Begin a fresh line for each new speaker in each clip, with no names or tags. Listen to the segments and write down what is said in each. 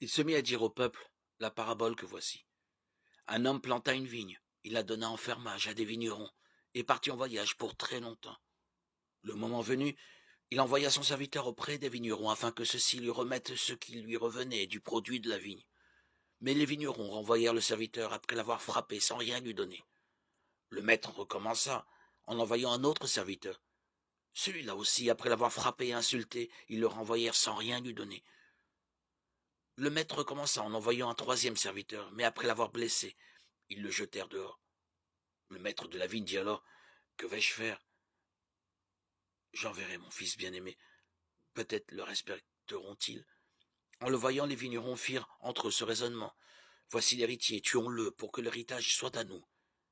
Il se mit à dire au peuple la parabole que voici. Un homme planta une vigne, il la donna en fermage à des vignerons, et partit en voyage pour très longtemps. Le moment venu, il envoya son serviteur auprès des vignerons afin que ceux-ci lui remettent ce qui lui revenait du produit de la vigne. Mais les vignerons renvoyèrent le serviteur après l'avoir frappé sans rien lui donner. Le maître recommença en envoyant un autre serviteur. Celui-là aussi, après l'avoir frappé et insulté, ils le renvoyèrent sans rien lui donner. Le maître recommença en envoyant un troisième serviteur, mais après l'avoir blessé, ils le jetèrent dehors. Le maître de la vigne dit alors, que vais-je faire? J'enverrai mon fils bien-aimé. Peut-être le respecteront-ils. En le voyant, les vignerons firent entre eux ce raisonnement. Voici l'héritier, tuons-le pour que l'héritage soit à nous.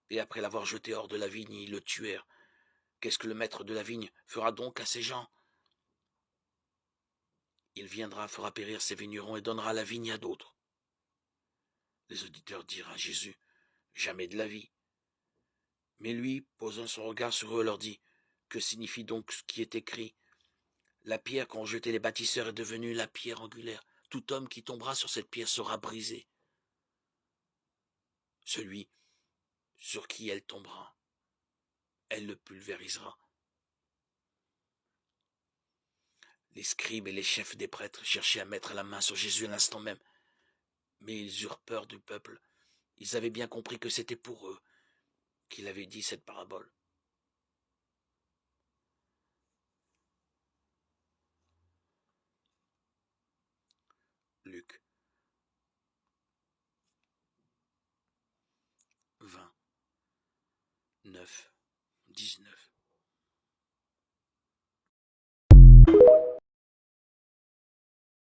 Et après l'avoir jeté hors de la vigne, ils le tuèrent. Qu'est-ce que le maître de la vigne fera donc à ces gens? Il viendra, fera périr ces vignerons et donnera la vigne à d'autres. Les auditeurs dirent à Jésus, jamais de la vie. Mais lui, posant son regard sur eux, leur dit, que signifie donc ce qui est écrit? La pierre qu'ont jetée les bâtisseurs est devenue la pierre angulaire. Tout homme qui tombera sur cette pierre sera brisé. Celui sur qui elle tombera, elle le pulvérisera. Les scribes et les chefs des prêtres cherchaient à mettre la main sur Jésus à l'instant même, mais ils eurent peur du peuple. Ils avaient bien compris que c'était pour eux qu'il avait dit cette parabole. Luc 20, 9